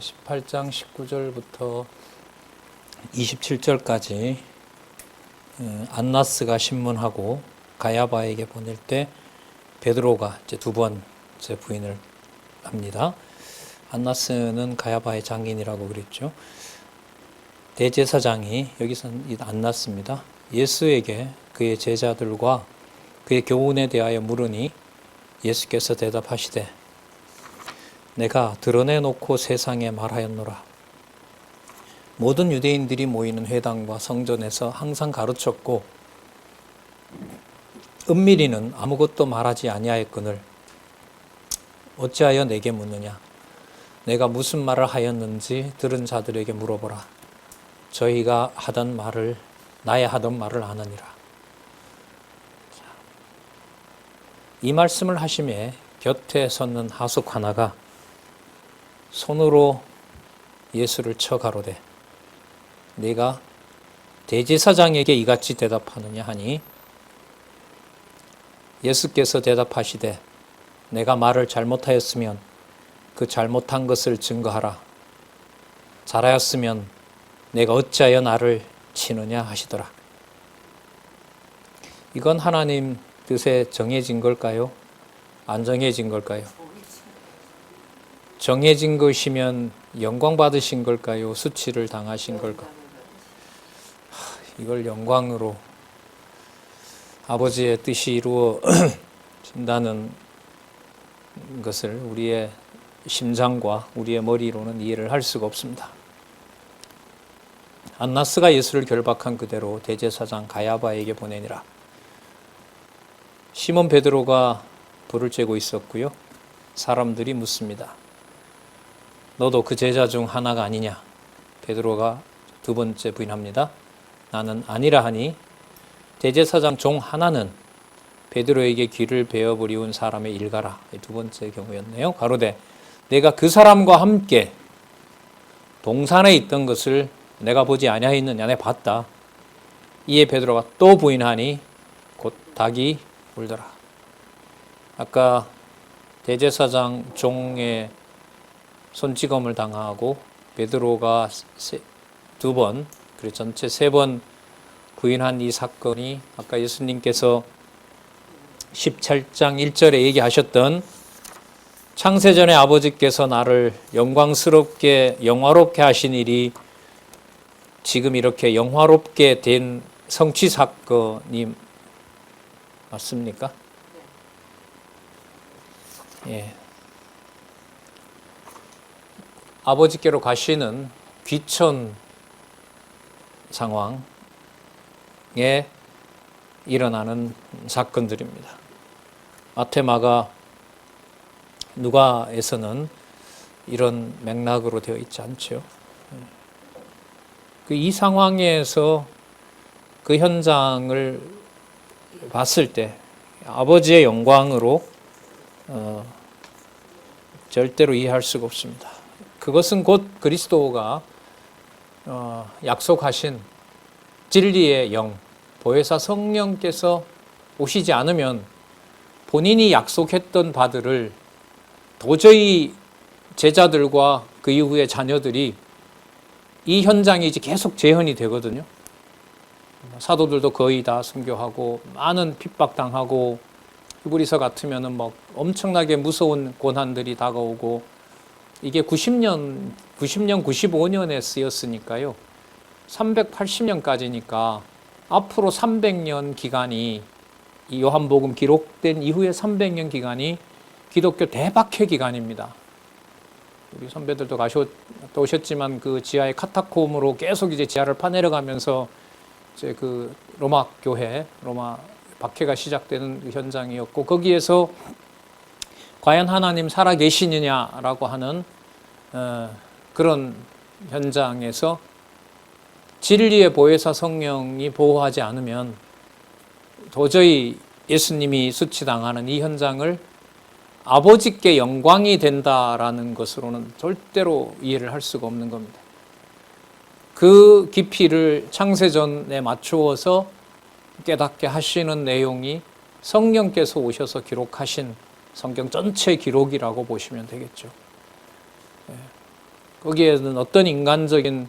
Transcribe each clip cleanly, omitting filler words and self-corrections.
18장 19절부터 27절까지 안나스가 신문하고 가야바에게 보낼 때 베드로가 이제 두 번째 부인을 합니다. 안나스는 가야바의 장인이라고 그랬죠. 대제사장이 여기서는 안나스입니다. 예수에게 그의 제자들과 그의 교훈에 대하여 물으니 예수께서 대답하시되 내가 드러내놓고 세상에 말하였노라. 모든 유대인들이 모이는 회당과 성전에서 항상 가르쳤고 은밀히는 아무것도 말하지 아니하였거늘 어찌하여 내게 묻느냐. 내가 무슨 말을 하였는지 들은 자들에게 물어보라. 저희가 하던 말을 나의 하던 말을 아느니라. 이 말씀을 하심에 곁에 섰는 하숙 하나가 손으로 예수를 쳐 가로되 네가 대제사장에게 이같이 대답하느냐 하니 예수께서 대답하시되 내가 말을 잘못하였으면 그 잘못한 것을 증거하라. 잘하였으면 내가 어찌하여 나를 치느냐 하시더라. 이건 하나님 뜻에 정해진 걸까요? 안 정해진 걸까요? 정해진 것이면 영광 받으신 걸까요? 수치를 당하신 걸까요? 이걸 영광으로 아버지의 뜻이 이루어진다는 것을 우리의 심장과 우리의 머리로는 이해를 할 수가 없습니다. 안나스가 예수를 결박한 그대로 대제사장 가야바에게 보내니라. 시몬 베드로가 불을 쬐고 있었고요. 사람들이 묻습니다. 너도 그 제자 중 하나가 아니냐? 베드로가 두 번째 부인합니다. 나는 아니라 하니 대제사장 종 하나는 베드로에게 귀를 베어버리운 사람의 일가라. 두 번째 경우였네요. 가로되 내가 그 사람과 함께 동산에 있던 것을 내가 보지 아니하였느냐? 내가 봤다. 이에 베드로가 또 부인하니 곧 닭이 울더라. 아까 대제사장 종의 손찌검을 당하고 베드로가 두 번, 그리고 전체 세 번 부인한 이 사건이 아까 예수님께서 17장 1절에 얘기하셨던 창세전에 아버지께서 나를 영화롭게 하신 일이 지금 이렇게 영화롭게 된 성취 사건이 맞습니까? 예. 아버지께로 가시는 귀천 상황에 일어나는 사건들입니다. 마태마가 누가에서는 이런 맥락으로 되어 있지 않죠. 이 상황에서 그 현장을 봤을 때 아버지의 영광으로 절대로 이해할 수가 없습니다. 그것은 곧 그리스도가 약속하신 진리의 영, 보혜사 성령께서 오시지 않으면 본인이 약속했던 바들을 도저히 제자들과 그 이후의 자녀들이 이 현장이 이제 계속 재현이 되거든요. 사도들도 거의 다 순교하고 많은 핍박당하고 히브리서 같으면은 막 엄청나게 무서운 고난들이 다가오고 이게 90년, 95년에 쓰였으니까요. 380년까지니까 앞으로 300년 기간이 이 요한복음 기록된 이후에 300년 기간이 기독교 대박해 기간입니다. 우리 선배들도 오셨지만 그 지하의 카타콤으로 계속 이제 지하를 파내려가면서 이제 그 로마 교회, 로마 박해가 시작되는 현장이었고 거기에서 과연 하나님 살아 계시느냐라고 하는 그런 현장에서 진리의 보혜사 성령이 보호하지 않으면 도저히 예수님이 수치당하는 이 현장을 아버지께 영광이 된다라는 것으로는 절대로 이해를 할 수가 없는 겁니다. 그 깊이를 창세전에 맞추어서 깨닫게 하시는 내용이 성령께서 오셔서 기록하신 성경 전체 기록이라고 보시면 되겠죠. 거기에는 어떤 인간적인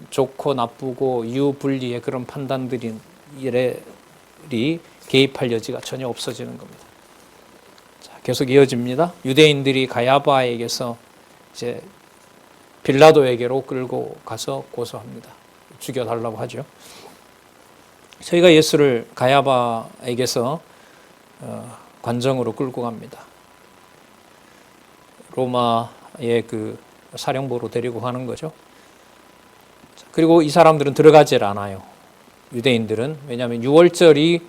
좋고 나쁘고 유분리의 그런 판단들이 개입할 여지가 전혀 없어지는 겁니다. 자, 계속 이어집니다. 유대인들이 가야바에게서 이제 빌라도에게로 끌고 가서 고소합니다. 죽여달라고 하죠. 저희가 예수를 가야바에게서 관정으로 끌고 갑니다. 로마의 그 사령부로 데리고 가는 거죠. 그리고 이 사람들은 들어가질 않아요. 유대인들은. 왜냐하면 유월절이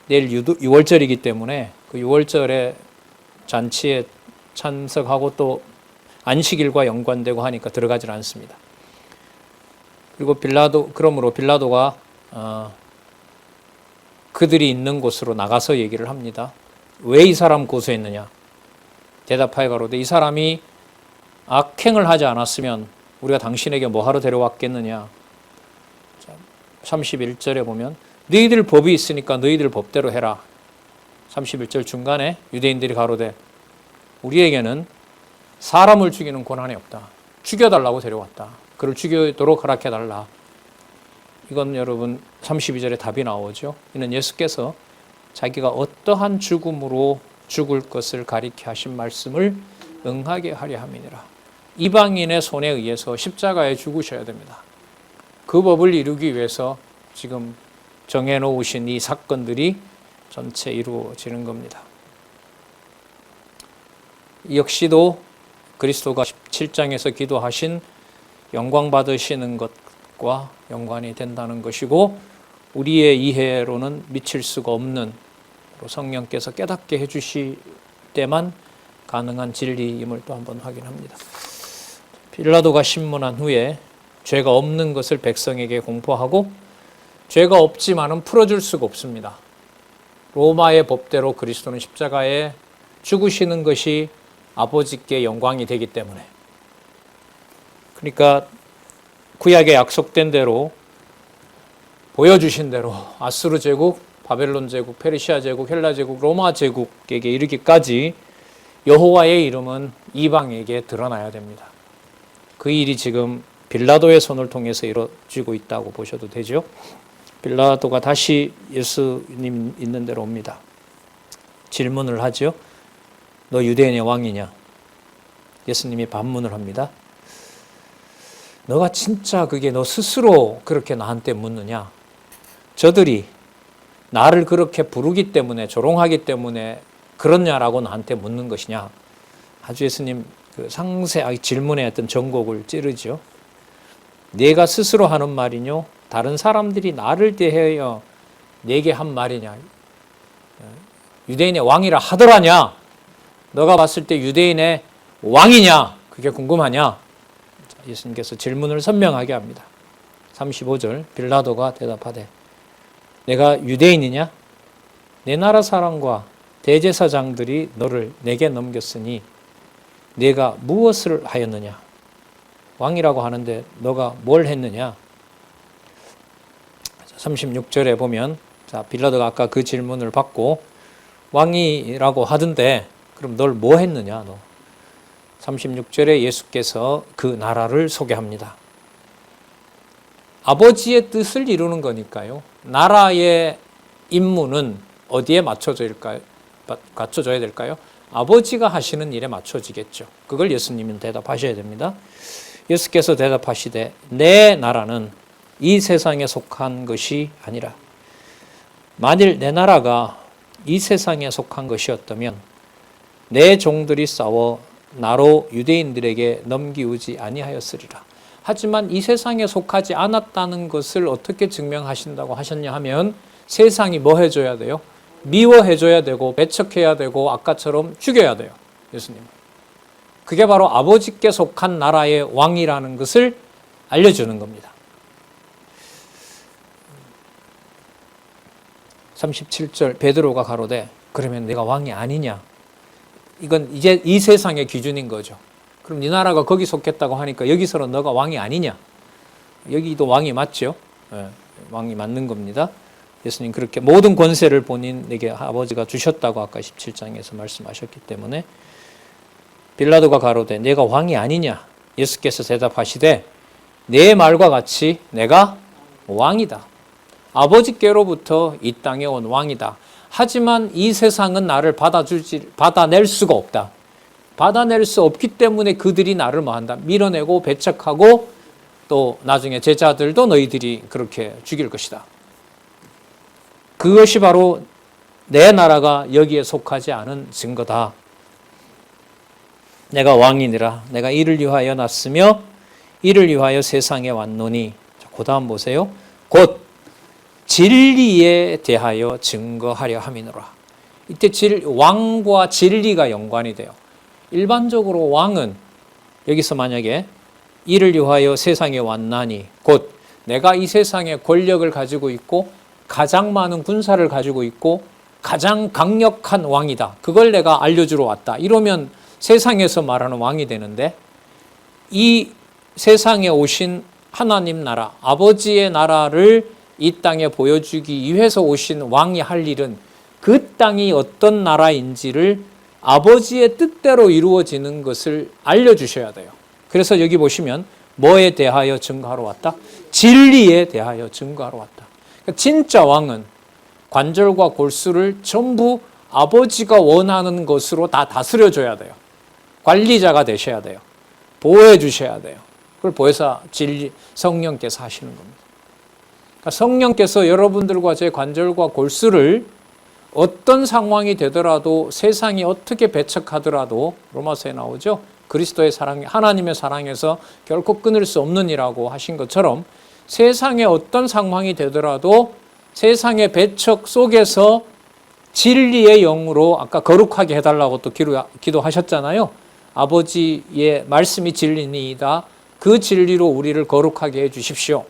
내일 유월절이기 때문에 그 유월절에 잔치에 참석하고 또 안식일과 연관되고 하니까 들어가질 않습니다. 그리고 그러므로 빌라도가 그들이 있는 곳으로 나가서 얘기를 합니다. 왜 이 사람 고소했느냐? 대답하여 가로되 이 사람이 악행을 하지 않았으면 우리가 당신에게 뭐하러 데려왔겠느냐. 31절에 보면 너희들 법이 있으니까 너희들 법대로 해라. 31절 중간에 유대인들이 가로되 우리에게는 사람을 죽이는 권한이 없다. 죽여달라고 데려왔다. 그를 죽이도록 허락해달라. 이건 여러분 32절에 답이 나오죠. 이는 예수께서 자기가 어떠한 죽음으로 죽을 것을 가리켜 하신 말씀을 응하게 하려 함이니라. 이방인의 손에 의해서 십자가에 죽으셔야 됩니다. 그 법을 이루기 위해서 지금 정해놓으신 이 사건들이 전체 이루어지는 겁니다. 역시도 그리스도가 17장에서 기도하신 영광 받으시는 것과 연관이 된다는 것이고 우리의 이해로는 미칠 수가 없는 성령께서 깨닫게 해주실 때만 가능한 진리임을 또 한번 확인합니다. 빌라도가 신문한 후에 죄가 없는 것을 백성에게 공포하고 죄가 없지만은 풀어줄 수가 없습니다. 로마의 법대로 그리스도는 십자가에 죽으시는 것이 아버지께 영광이 되기 때문에 그러니까 구약에 약속된 대로 보여주신 대로 아수르 제국, 바벨론 제국, 페르시아 제국, 헬라 제국, 로마 제국에게 이르기까지 여호와의 이름은 이방에게 드러나야 됩니다. 그 일이 지금 빌라도의 손을 통해서 이루어지고 있다고 보셔도 되죠. 빌라도가 다시 예수님 있는 데로 옵니다. 질문을 하죠. 너 유대인의 왕이냐? 예수님이 반문을 합니다. 너가 진짜 그게 너 스스로 그렇게 나한테 묻느냐? 저들이 나를 그렇게 부르기 때문에 조롱하기 때문에 그렇냐라고 나한테 묻는 것이냐? 아주 예수님 그 상세하게 질문의 어떤 전곡을 찌르죠. 내가 스스로 하는 말이뇨? 다른 사람들이 나를 대하여 내게 한 말이냐? 유대인의 왕이라 하더라냐? 너가 봤을 때 유대인의 왕이냐? 그게 궁금하냐? 예수님께서 질문을 선명하게 합니다. 35절 빌라도가 대답하되 내가 유대인이냐? 내 나라 사람과 대제사장들이 너를 내게 넘겼으니 내가 무엇을 하였느냐? 왕이라고 하는데 너가 뭘 했느냐? 36절에 보면 자 빌라도가 아까 그 질문을 받고 왕이라고 하던데 그럼 널 뭐 했느냐? 너 36절에 예수께서 그 나라를 소개합니다. 아버지의 뜻을 이루는 거니까요. 나라의 임무는 어디에 맞춰져야 될까요? 아버지가 하시는 일에 맞춰지겠죠. 그걸 예수님은 대답하셔야 됩니다. 예수께서 대답하시되 내 나라는 이 세상에 속한 것이 아니라 만일 내 나라가 이 세상에 속한 것이었다면 내 종들이 싸워 나로 유대인들에게 넘기우지 아니하였으리라. 하지만 이 세상에 속하지 않았다는 것을 어떻게 증명하신다고 하셨냐 하면 세상이 뭐 해줘야 돼요? 미워해줘야 되고 배척해야 되고 아까처럼 죽여야 돼요. 예수님. 그게 바로 아버지께 속한 나라의 왕이라는 것을 알려주는 겁니다. 37절 베드로가 가로되 그러면 내가 왕이 아니냐? 이건 이제 이 세상의 기준인 거죠. 그럼 네 나라가 거기 속했다고 하니까 여기서는 너가 왕이 아니냐? 여기도 왕이 맞죠? 네, 왕이 맞는 겁니다. 예수님 그렇게 모든 권세를 본인에게 아버지가 주셨다고 아까 17장에서 말씀하셨기 때문에 빌라도가 가로되 내가 왕이 아니냐? 예수께서 대답하시되 내 말과 같이 내가 왕이다. 아버지께로부터 이 땅에 온 왕이다. 하지만 이 세상은 나를 받아낼 수가 없다. 받아낼 수 없기 때문에 그들이 나를 뭐한다? 밀어내고 배척하고 또 나중에 제자들도 너희들이 그렇게 죽일 것이다. 그것이 바로 내 나라가 여기에 속하지 않은 증거다. 내가 왕이니라. 내가 이를 위하여 났으며 이를 위하여 세상에 왔노니. 그 다음 보세요. 곧 진리에 대하여 증거하려 함이노라. 이때 왕과 진리가 연관이 돼요. 일반적으로 왕은 여기서 만약에 이를 위하여 세상에 왔나니 곧 내가 이 세상에 권력을 가지고 있고 가장 많은 군사를 가지고 있고 가장 강력한 왕이다. 그걸 내가 알려주러 왔다. 이러면 세상에서 말하는 왕이 되는데 이 세상에 오신 하나님 나라, 아버지의 나라를 이 땅에 보여주기 위해서 오신 왕이 할 일은 그 땅이 어떤 나라인지를 아버지의 뜻대로 이루어지는 것을 알려주셔야 돼요. 그래서 여기 보시면 뭐에 대하여 증거하러 왔다? 진리에 대하여 증거하러 왔다. 그러니까 진짜 왕은 관절과 골수를 전부 아버지가 원하는 것으로 다 다스려줘야 돼요. 관리자가 되셔야 돼요. 보호해 주셔야 돼요. 그걸 보혜사 진리 성령께서 하시는 겁니다. 그러니까 성령께서 여러분들과 제 관절과 골수를 어떤 상황이 되더라도 세상이 어떻게 배척하더라도 로마서에 나오죠. 그리스도의 사랑, 하나님의 사랑에서 결코 끊을 수 없는 이라고 하신 것처럼 세상에 어떤 상황이 되더라도 세상의 배척 속에서 진리의 영으로 아까 거룩하게 해달라고 또 기도하셨잖아요. 아버지의 말씀이 진리니이다. 그 진리로 우리를 거룩하게 해 주십시오.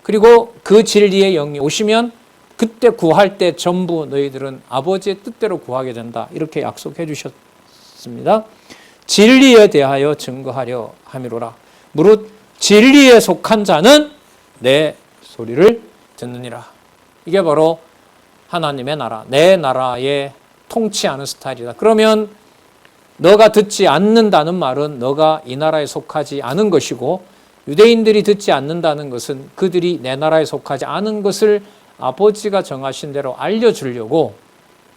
그리고 그 진리의 영이 오시면 그때 구할 때 전부 너희들은 아버지의 뜻대로 구하게 된다. 이렇게 약속해 주셨습니다. 진리에 대하여 증거하려 함이로라. 무릇 진리에 속한 자는 내 소리를 듣느니라. 이게 바로 하나님의 나라, 내 나라의 통치하는 스타일이다. 그러면 너가 듣지 않는다는 말은 너가 이 나라에 속하지 않은 것이고 유대인들이 듣지 않는다는 것은 그들이 내 나라에 속하지 않은 것을 아버지가 정하신 대로 알려주려고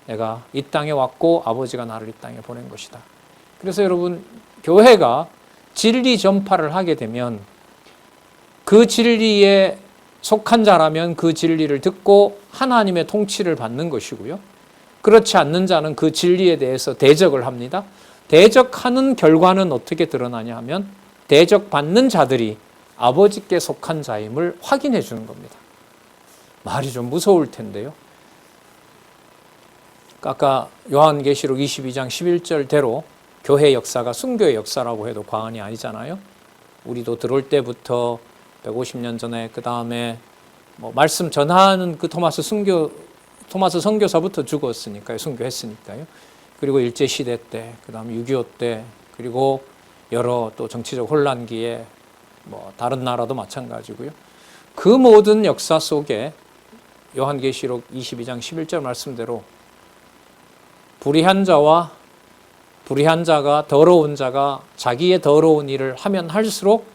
내가 이 땅에 왔고 아버지가 나를 이 땅에 보낸 것이다. 그래서 여러분 교회가 진리 전파를 하게 되면 그 진리에 속한 자라면 그 진리를 듣고 하나님의 통치를 받는 것이고요. 그렇지 않는 자는 그 진리에 대해서 대적을 합니다. 대적하는 결과는 어떻게 드러나냐 하면 대적받는 자들이 아버지께 속한 자임을 확인해 주는 겁니다. 말이 좀 무서울 텐데요. 아까 요한계시록 22장 11절대로 교회 역사가 순교의 역사라고 해도 과언이 아니잖아요. 우리도 들어올 때부터 150년 전에 그 다음에 말씀 전하는 그 토마스 선교사부터 죽었으니까요. 순교했으니까요. 그리고 일제시대 때, 그 다음에 6.25 때, 그리고 여러 또 정치적 혼란기에 다른 나라도 마찬가지고요. 그 모든 역사 속에 요한계시록 22장 11절 말씀대로 불의한 자가 더러운 자가 자기의 더러운 일을 하면 할수록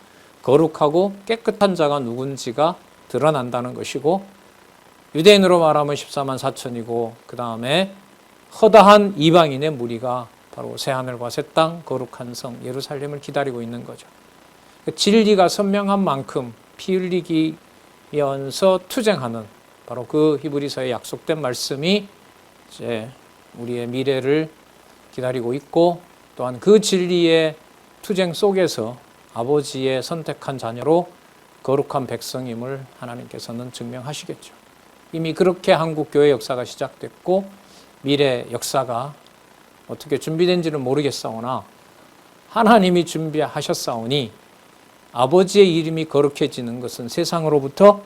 거룩하고 깨끗한 자가 누군지가 드러난다는 것이고 유대인으로 말하면 14만 4천이고 그 다음에 허다한 이방인의 무리가 바로 새하늘과 새 땅 거룩한 성 예루살렘을 기다리고 있는 거죠. 진리가 선명한 만큼 피 흘리기면서 투쟁하는 바로 그 히브리서에 약속된 말씀이 이제 우리의 미래를 기다리고 있고 또한 그 진리의 투쟁 속에서 아버지의 선택한 자녀로 거룩한 백성임을 하나님께서는 증명하시겠죠. 이미 그렇게 한국교회 역사가 시작됐고 미래 역사가 어떻게 준비된지는 모르겠사오나 하나님이 준비하셨사오니 아버지의 이름이 거룩해지는 것은 세상으로부터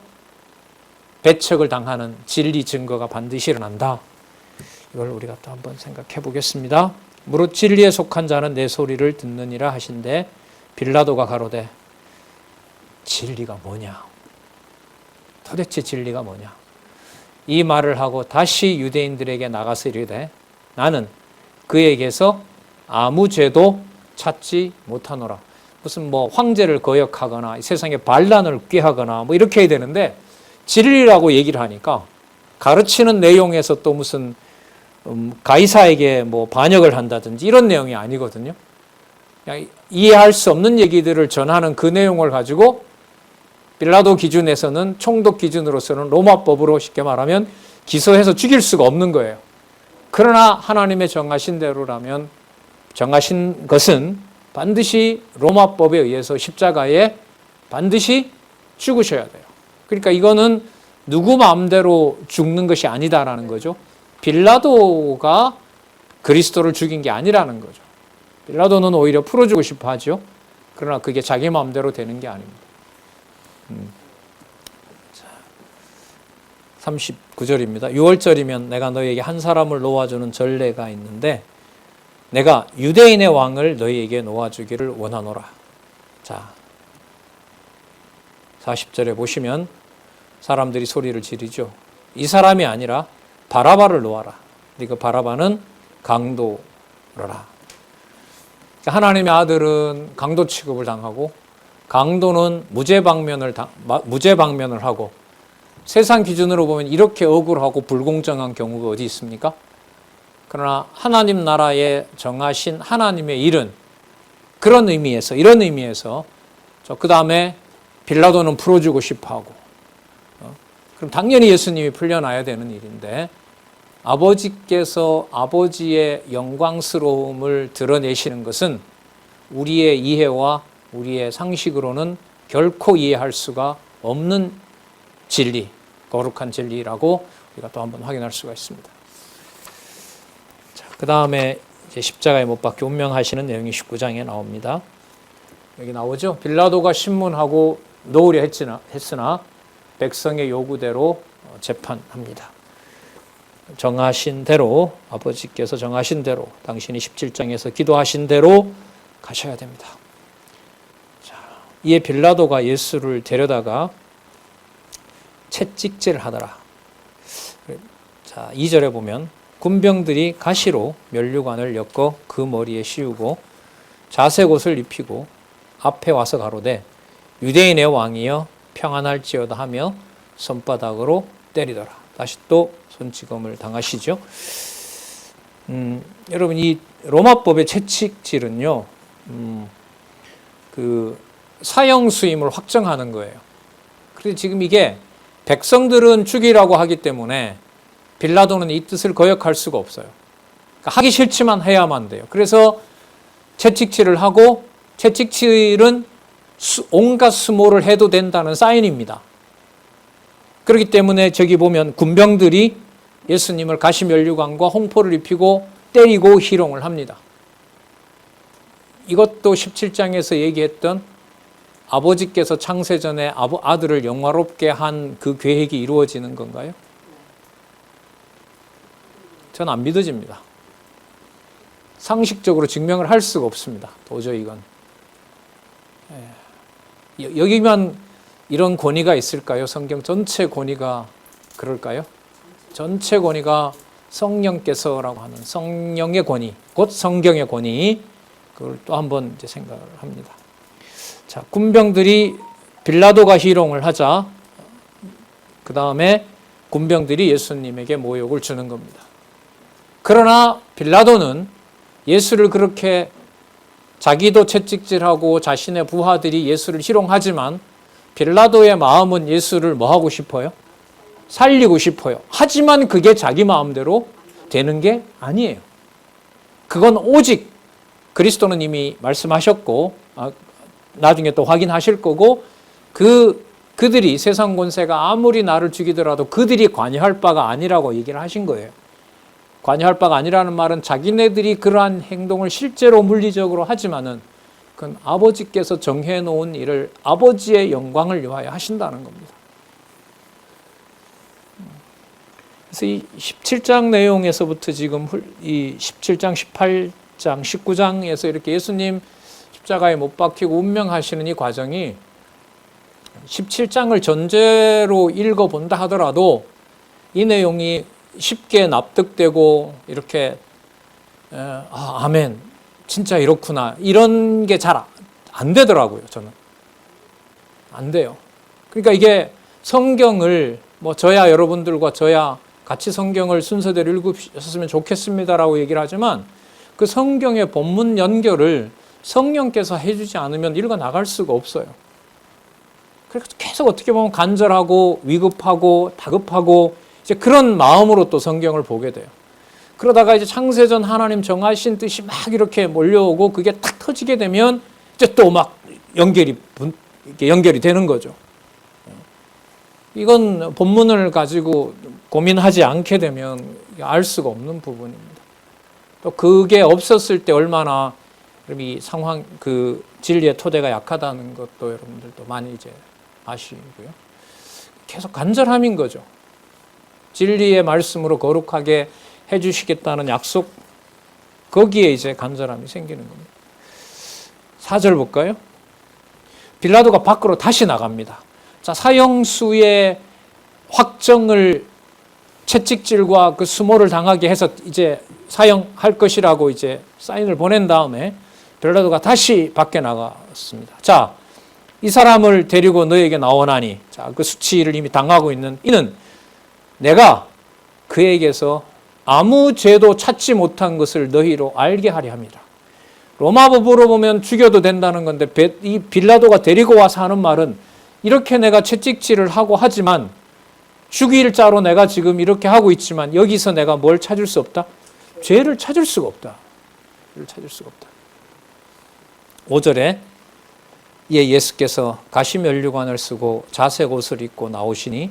배척을 당하는 진리 증거가 반드시 일어난다. 이걸 우리가 또 한번 생각해 보겠습니다. 무릇 진리에 속한 자는 내 소리를 듣느니라 하신대 빌라도가 가로되 진리가 뭐냐? 도대체 진리가 뭐냐? 이 말을 하고 다시 유대인들에게 나가서 이르되 나는 그에게서 아무 죄도 찾지 못하노라. 무슨 뭐 황제를 거역하거나 세상에 반란을 꾀하거나 뭐 이렇게 해야 되는데 진리라고 얘기를 하니까 가르치는 내용에서 또 무슨 가이사에게 뭐 반역을 한다든지 이런 내용이 아니거든요. 그냥 이해할 수 없는 얘기들을 전하는 그 내용을 가지고 빌라도 기준에서는 총독 기준으로서는 로마법으로 쉽게 말하면 기소해서 죽일 수가 없는 거예요. 그러나 하나님의 정하신 대로라면 정하신 것은 반드시 로마법에 의해서 십자가에 반드시 죽으셔야 돼요. 그러니까 이거는 누구 마음대로 죽는 것이 아니다라는 거죠. 빌라도가 그리스도를 죽인 게 아니라는 거죠. 빌라도는 오히려 풀어주고 싶어 하죠. 그러나 그게 자기 마음대로 되는 게 아닙니다. 39절입니다. 6월절이면 내가 너희에게 한 사람을 놓아주는 전례가 있는데 내가 유대인의 왕을 너희에게 놓아주기를 원하노라. 자, 40절에 보시면 사람들이 소리를 지르죠. 이 사람이 아니라 바라바를 놓아라. 근데 그 바라바는 강도라. 하나님의 아들은 강도 취급을 당하고 강도는 무죄방면을 하고 세상 기준으로 보면 이렇게 억울하고 불공정한 경우가 어디 있습니까? 그러나 하나님 나라에 정하신 하나님의 일은 그런 의미에서 이런 의미에서 그 다음에 빌라도는 풀어주고 싶어하고 그럼 당연히 예수님이 풀려나야 되는 일인데 아버지께서 아버지의 영광스러움을 드러내시는 것은 우리의 이해와 우리의 상식으로는 결코 이해할 수가 없는 진리, 거룩한 진리라고 우리가 또 한번 확인할 수가 있습니다. 그 다음에 이제 십자가에 못 박혀 운명하시는 내용이 19장에 나옵니다. 여기 나오죠. 빌라도가 신문하고 놓으려 했으나 백성의 요구대로 재판합니다. 정하신 대로 아버지께서 정하신 대로 당신이 17장에서 기도하신 대로 가셔야 됩니다. 자, 이에 빌라도가 예수를 데려다가 채찍질을 하더라. 자, 2절에 보면 군병들이 가시로 면류관을 엮어 그 머리에 씌우고 자색 옷을 입히고 앞에 와서 가로되 유대인의 왕이여 평안할지어다 하며 손바닥으로 때리더라. 다시 또 손찌검을 당하시죠. 여러분 이 로마법의 채찍질은요, 그 사형 수임을 확정하는 거예요. 그래서 지금 이게 백성들은 죽이라고 하기 때문에 빌라도는 이 뜻을 거역할 수가 없어요. 그러니까 하기 싫지만 해야만 돼요. 그래서 채찍질을 하고 채찍질은 온갖 수모를 해도 된다는 사인입니다. 그렇기 때문에 저기 보면 군병들이 예수님을 가시면류관과 홍포를 입히고 때리고 희롱을 합니다. 이것도 17장에서 얘기했던 아버지께서 창세전에 아들을 영화롭게 한 그 계획이 이루어지는 건가요? 전 안 믿어집니다. 상식적으로 증명을 할 수가 없습니다. 도저히 이건. 여기만 이런 권위가 있을까요? 성경 전체 권위가 그럴까요? 전체 권위가 성령께서라고 하는 성령의 권위, 곧 성경의 권위, 그걸 또 한번 이제 생각을 합니다. 자, 군병들이 빌라도가 희롱을 하자, 그 다음에 군병들이 예수님에게 모욕을 주는 겁니다. 그러나 빌라도는 예수를 그렇게 자기도 채찍질하고 자신의 부하들이 예수를 희롱하지만 빌라도의 마음은 예수를 뭐 하고 싶어요? 살리고 싶어요. 하지만 그게 자기 마음대로 되는 게 아니에요. 그건 오직 그리스도는 이미 말씀하셨고 나중에 또 확인하실 거고 그들이 세상 권세가 아무리 나를 죽이더라도 그들이 관여할 바가 아니라고 얘기를 하신 거예요. 관여할 바가 아니라는 말은 자기네들이 그러한 행동을 실제로 물리적으로 하지만은 그건 아버지께서 정해놓은 일을 아버지의 영광을 위하여 하신다는 겁니다. 그래서 이 17장 내용에서부터 지금 이 17장, 18장, 19장에서 이렇게 예수님 십자가에 못 박히고 운명하시는 이 과정이 17장을 전제로 읽어본다 하더라도 이 내용이 쉽게 납득되고 이렇게 아멘 진짜 이렇구나 이런 게 잘 안 되더라고요. 저는 안 돼요. 그러니까 이게 성경을 저야 여러분들과 저야 같이 성경을 순서대로 읽으셨으면 좋겠습니다라고 얘기를 하지만 그 성경의 본문 연결을 성령께서 해주지 않으면 읽어 나갈 수가 없어요. 그래서 계속 어떻게 보면 간절하고 위급하고 다급하고 이제 그런 마음으로 또 성경을 보게 돼요. 그러다가 이제 창세전 하나님 정하신 뜻이 막 이렇게 몰려오고 그게 탁 터지게 되면 이제 또 막 연결이 되는 거죠. 이건 본문을 가지고 고민하지 않게 되면 알 수가 없는 부분입니다. 또 그게 없었을 때 얼마나 이 상황, 그 진리의 토대가 약하다는 것도 여러분들도 많이 이제 아시고요. 계속 간절함인 거죠. 진리의 말씀으로 거룩하게 해주시겠다는 약속, 거기에 이제 간절함이 생기는 겁니다. 4절 볼까요? 빌라도가 밖으로 다시 나갑니다. 자, 사형수의 확정을 채찍질과 그 수모를 당하게 해서 이제 사형할 것이라고 이제 사인을 보낸 다음에 빌라도가 다시 밖에 나갔습니다. 자, 이 사람을 데리고 너에게 나오나니, 자, 그 수치를 이미 당하고 있는 이는 내가 그에게서 아무 죄도 찾지 못한 것을 너희로 알게 하려 합니다. 로마 법으로 보면 죽여도 된다는 건데 이 빌라도가 데리고 와서 하는 말은 이렇게 내가 채찍질을 하고 하지만 죽일 자로 내가 지금 이렇게 하고 있지만 여기서 내가 뭘 찾을 수 없다? 죄를 찾을 수가 없다. 죄를 찾을 수가 없다. 5절에 이에 예수께서 가시면류관을 쓰고 자색 옷을 입고 나오시니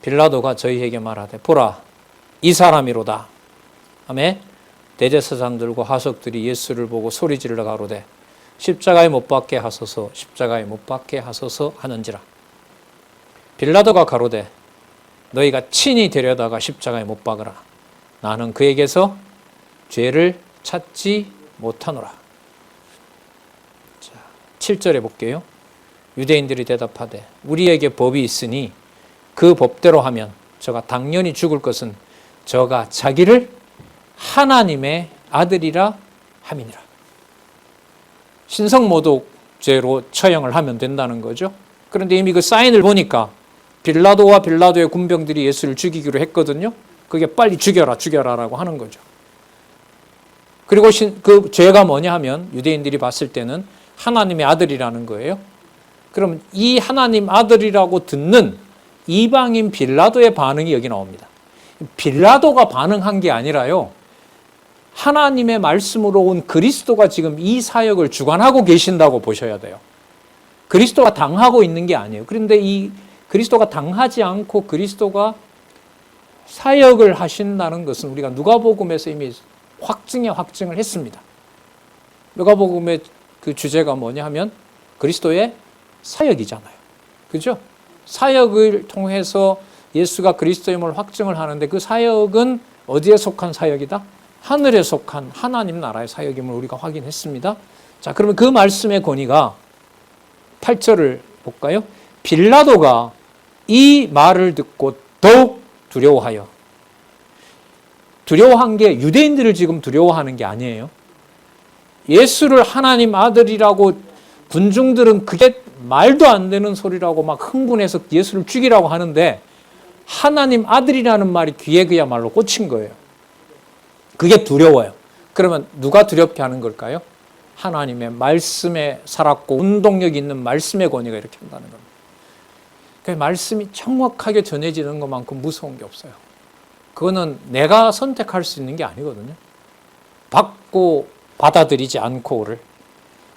빌라도가 저희에게 말하되 보라 이 사람이로다. 하매 대제사장들과 하석들이 예수를 보고 소리지르러 가로되 십자가에 못 박게 하소서 십자가에 못 박게 하소서 하는지라. 빌라도가 가로되 너희가 친히 데려다가 십자가에 못 박으라. 나는 그에게서 죄를 찾지 못하노라. 자, 7절에 볼게요. 유대인들이 대답하되 우리에게 법이 있으니 그 법대로 하면 저가 당연히 죽을 것은 저가 자기를 하나님의 아들이라 함이니라. 신성모독죄로 처형을 하면 된다는 거죠. 그런데 이미 그 사인을 보니까 빌라도와 빌라도의 군병들이 예수를 죽이기로 했거든요. 그게 빨리 죽여라라고 하는 거죠. 그리고 그 죄가 뭐냐 하면 유대인들이 봤을 때는 하나님의 아들이라는 거예요. 그럼 이 하나님 아들이라고 듣는 이방인 빌라도의 반응이 여기 나옵니다. 빌라도가 반응한 게 아니라요. 하나님의 말씀으로 온 그리스도가 지금 이 사역을 주관하고 계신다고 보셔야 돼요. 그리스도가 당하고 있는 게 아니에요. 그런데 이 그리스도가 당하지 않고 그리스도가 사역을 하신다는 것은 우리가 누가복음에서 이미 확증을 했습니다. 누가복음의 그 주제가 뭐냐 하면 그리스도의 사역이잖아요. 그죠? 사역을 통해서 예수가 그리스도임을 확증을 하는데 그 사역은 어디에 속한 사역이다? 하늘에 속한 하나님 나라의 사역임을 우리가 확인했습니다. 자, 그러면 그 말씀의 권위가 8절을 볼까요? 빌라도가 이 말을 듣고 더욱 두려워하여, 두려워한 게 유대인들을 지금 두려워하는 게 아니에요. 예수를 하나님 아들이라고 군중들은 그게 말도 안 되는 소리라고 막 흥분해서 예수를 죽이라고 하는데 하나님 아들이라는 말이 귀에 그야말로 꽂힌 거예요. 그게 두려워요. 그러면 누가 두렵게 하는 걸까요? 하나님의 말씀에 살았고 운동력 있는 말씀의 권위가 이렇게 한다는 겁니다. 그 말씀이 정확하게 전해지는 것만큼 무서운 게 없어요. 그거는 내가 선택할 수 있는 게 아니거든요. 받고 받아들이지 않고를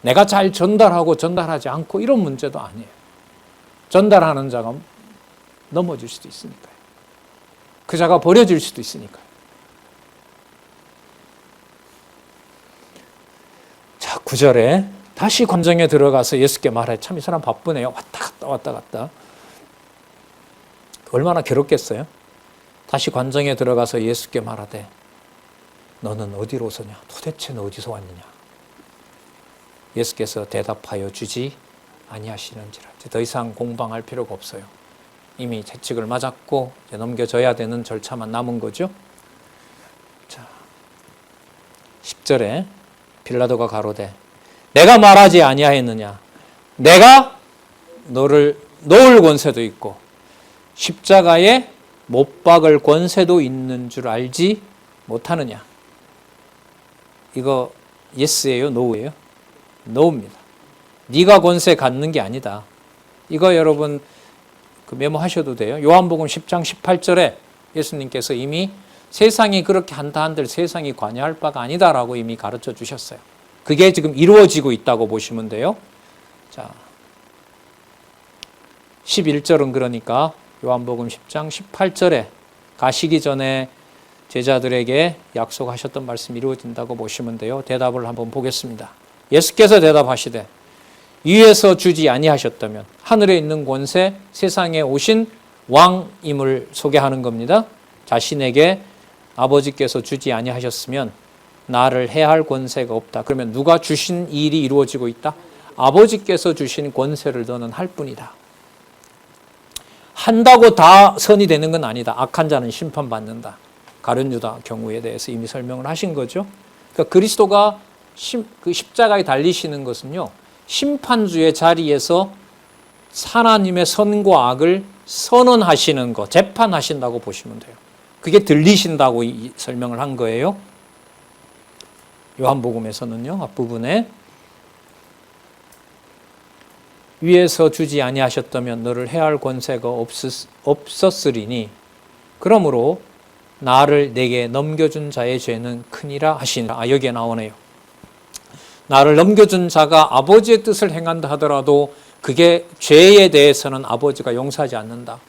내가 잘 전달하고 전달하지 않고 이런 문제도 아니에요. 전달하는 자가 넘어질 수도 있으니까요. 그 자가 버려질 수도 있으니까요. 자, 9절에 다시 관정에 들어가서 예수께 말해. 참 이 사람 바쁘네요. 왔다 갔다. 얼마나 괴롭겠어요? 다시 관정에 들어가서 예수께 말하되 너는 어디로서냐? 도대체 너 어디서 왔느냐? 예수께서 대답하여 주지 아니하시는지라. 더 이상 공방할 필요가 없어요. 이미 채찍을 맞았고 이제 넘겨져야 되는 절차만 남은 거죠. 자, 10절에 빌라도가 가로되 내가 말하지 아니하였느냐. 내가 너를 놓을 권세도 있고 십자가에 못 박을 권세도 있는 줄 알지 못하느냐. 이거 예스예요, 노우예요? 노우입니다. 네가 권세 갖는 게 아니다. 이거 여러분 메모하셔도 돼요. 요한복음 10장 18절에 예수님께서 이미 세상이 그렇게 한다 한들 세상이 관여할 바가 아니다라고 이미 가르쳐 주셨어요. 그게 지금 이루어지고 있다고 보시면 돼요. 자, 11절은 그러니까 요한복음 10장 18절에 가시기 전에 제자들에게 약속하셨던 말씀이 이루어진다고 보시면 돼요. 대답을 한번 보겠습니다. 예수께서 대답하시되 위에서 주지 아니하셨다면 하늘에 있는 권세 세상에 오신 왕임을 소개하는 겁니다. 자신에게 아버지께서 주지 아니하셨으면 나를 해할 권세가 없다. 그러면 누가 주신 일이 이루어지고 있다? 아버지께서 주신 권세를 너는 할 뿐이다. 한다고 다 선이 되는 건 아니다. 악한 자는 심판받는다. 가룟 유다 경우에 대해서 이미 설명을 하신 거죠. 그러니까 그리스도가 그 십자가에 달리시는 것은요, 심판주의 자리에서 하나님의 선과 악을 선언하시는 거, 재판하신다고 보시면 돼요. 그게 들리신다고 설명을 한 거예요. 요한복음에서는요, 앞부분에 위에서 주지 아니하셨다면 너를 해할 권세가 없었으리니 그러므로 나를 내게 넘겨준 자의 죄는 크니라 하시니라. 여기에 나오네요. 나를 넘겨준 자가 아버지의 뜻을 행한다 하더라도 그게 죄에 대해서는 아버지가 용서하지 않는다.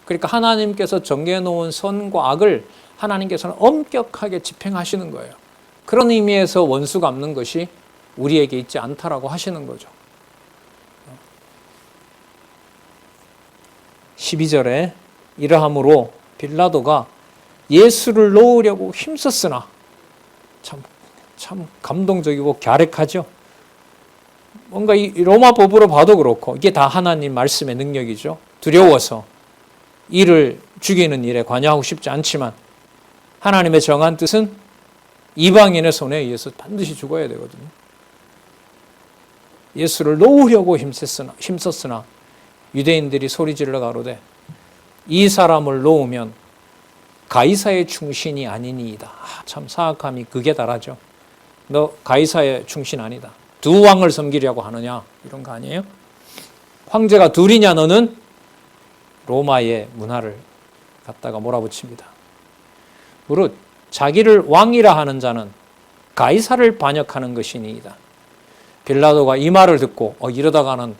그러니까 하나님께서 정해놓은 선과 악을 하나님께서는 엄격하게 집행하시는 거예요. 그런 의미에서 원수 갚는 것이 우리에게 있지 않다라고 하시는 거죠. 12절에 이러함으로 빌라도가 예수를 놓으려고 힘썼으나 참 감동적이고 갸륵하죠. 뭔가 이 로마 법으로 봐도 그렇고 이게 다 하나님 말씀의 능력이죠. 두려워서 이를 죽이는 일에 관여하고 싶지 않지만 하나님의 정한 뜻은 이방인의 손에 의해서 반드시 죽어야 되거든요. 예수를 놓으려고 힘썼으나 유대인들이 소리질러 가로되 이 사람을 놓으면 가이사의 충신이 아니니이다. 참 사악함이 극에 달하죠. 너 가이사의 충신 아니다. 두 왕을 섬기려고 하느냐 이런 거 아니에요? 황제가 둘이냐 너는? 로마의 문화를 갖다가 몰아붙입니다. 무릇 자기를 왕이라 하는 자는 가이사를 반역하는 것이니이다. 빌라도가 이 말을 듣고 이러다가는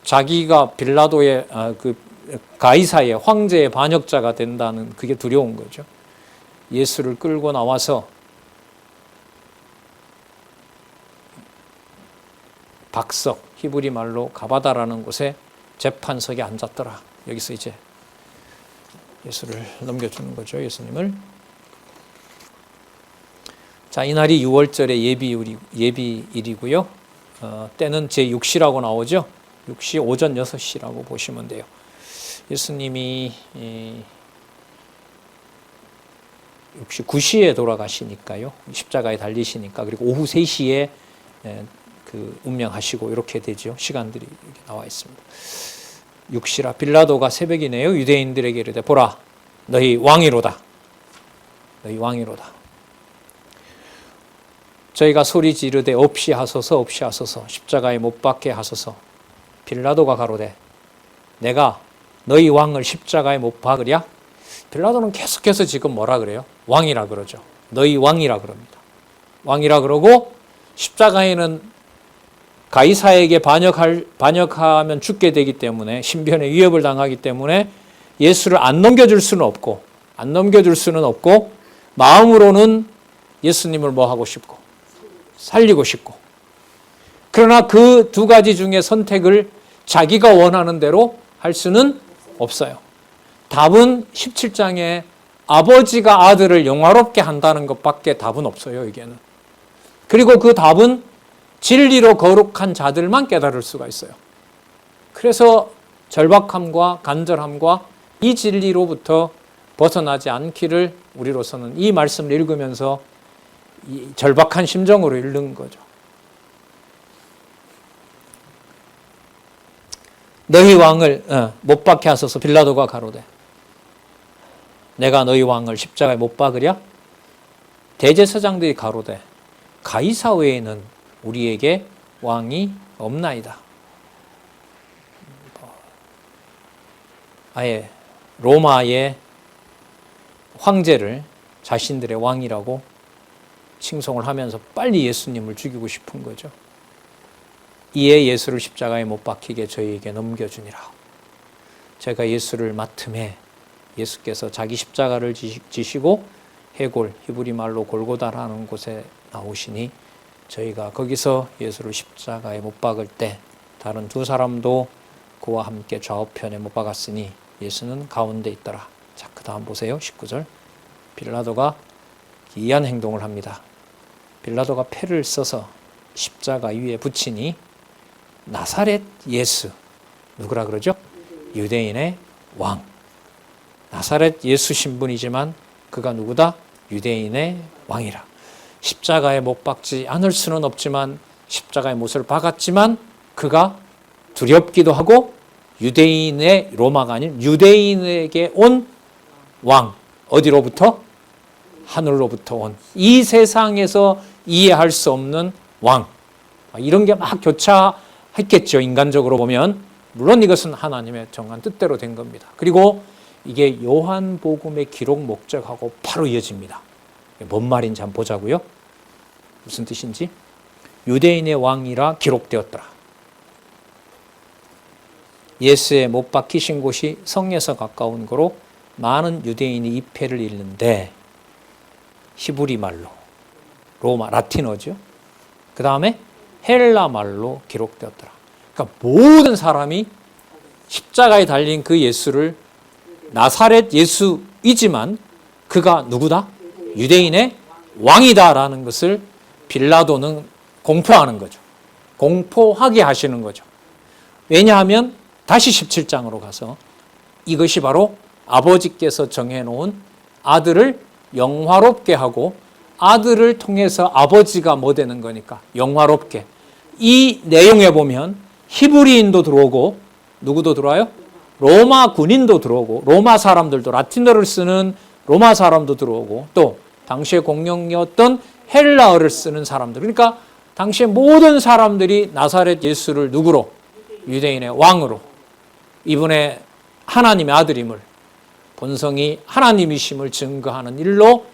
자기가 빌라도의 가이사의 황제의 반역자가 된다는 그게 두려운 거죠. 예수를 끌고 나와서 박석, 히브리 말로 가바다라는 곳에 재판석에 앉았더라. 여기서 이제 예수를 넘겨주는 거죠. 예수님을. 자, 이날이 6월절의 예비일이고요. 때는 제6시라고 나오죠. 6시 오전 6시라고 보시면 돼요. 예수님이 6시 9시에 돌아가시니까요. 십자가에 달리시니까. 그리고 오후 3시에 운명하시고 이렇게 되죠. 시간들이 이렇게 나와 있습니다. 6시라 빌라도가 새벽이네요. 유대인들에게 이르되 보라 너희 왕이로다. 너희 왕이로다. 저희가 소리 지르되 없이 하소서 없이 하소서 십자가에 못 박게 하소서. 빌라도가 가로되 내가 너희 왕을 십자가에 못 박으랴? 빌라도는 계속해서 지금 뭐라 그래요? 왕이라 그러죠. 너희 왕이라 그럽니다. 왕이라 그러고 십자가에는 가이사에게 반역하면 죽게 되기 때문에 신변의 위협을 당하기 때문에 예수를 안 넘겨줄 수는 없고 마음으로는 예수님을 뭐 하고 싶고 살리고 싶고 그러나 그 두 가지 중에 선택을 자기가 원하는 대로 할 수는 없어요. 답은 17장에 아버지가 아들을 영화롭게 한다는 것밖에 답은 없어요. 여기에는. 그리고 그 답은 진리로 거룩한 자들만 깨달을 수가 있어요. 그래서 절박함과 간절함과 이 진리로부터 벗어나지 않기를 우리로서는 이 말씀을 읽으면서 이 절박한 심정으로 읽는 거죠. 너희 왕을 못 박게 하소서. 빌라도가 가로되 내가 너희 왕을 십자가에 못 박으랴? 대제사장들이 가로되 가이사 외에는 우리에게 왕이 없나이다. 아예 로마의 황제를 자신들의 왕이라고 칭송을 하면서 빨리 예수님을 죽이고 싶은 거죠. 이에 예수를 십자가에 못 박히게 저희에게 넘겨주니라. 제가 예수를 맡음에 예수께서 자기 십자가를 지시고 해골, 히브리 말로 골고다라는 곳에 나오시니 저희가 거기서 예수를 십자가에 못 박을 때 다른 두 사람도 그와 함께 좌우편에 못 박았으니 예수는 가운데 있더라. 자, 그 다음 보세요. 19절. 빌라도가 기이한 행동을 합니다. 빌라도가 패를 써서 십자가 위에 붙이니 나사렛 예수, 누구라 그러죠? 유대인의 왕. 나사렛 예수 신분이지만 그가 누구다? 유대인의 왕이라. 십자가에 못 박지 않을 수는 없지만 십자가에 못을 박았지만 그가 두렵기도 하고 유대인의, 로마가 아닌 유대인에게 온 왕. 어디로부터? 하늘로부터 온. 이 세상에서 이해할 수 없는 왕. 이런 게 막 교차했겠죠. 인간적으로 보면. 물론 이것은 하나님의 정한 뜻대로 된 겁니다. 그리고 이게 요한복음의 기록 목적하고 바로 이어집니다. 뭔 말인지 한번 보자고요. 무슨 뜻인지. 유대인의 왕이라 기록되었더라. 예수의 못 박히신 곳이 성에서 가까운 거로 많은 유대인이 이 패를 읽는데 히브리 말로, 로마, 라틴어죠. 그 다음에 헬라 말로 기록되었더라. 그러니까 모든 사람이 십자가에 달린 그 예수를 나사렛 예수이지만 그가 누구다? 유대인의 왕이다라는 것을 빌라도는 공포하는 거죠. 공포하게 하시는 거죠. 왜냐하면 다시 17장으로 가서 이것이 바로 아버지께서 정해놓은 아들을 영화롭게 하고 아들을 통해서 아버지가 뭐 되는 거니까 영화롭게. 이 내용에 보면 히브리인도 들어오고 누구도 들어와요? 로마 군인도 들어오고 로마 사람들도 라틴어를 쓰는 로마 사람도 들어오고 또 당시의 공용이었던 헬라어를 쓰는 사람들. 그러니까 당시의 모든 사람들이 나사렛 예수를 누구로? 유대인의 왕으로. 이분의 하나님의 아들임을, 본성이 하나님이심을 증거하는 일로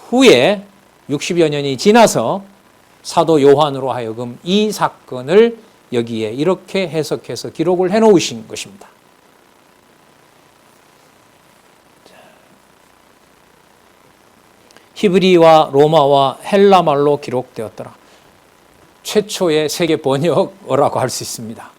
후에 60여 년이 지나서 사도 요한으로 하여금 이 사건을 여기에 이렇게 해석해서 기록을 해놓으신 것입니다. 히브리와 로마와 헬라 말로 기록되었더라. 최초의 세계 번역어라고 할 수 있습니다.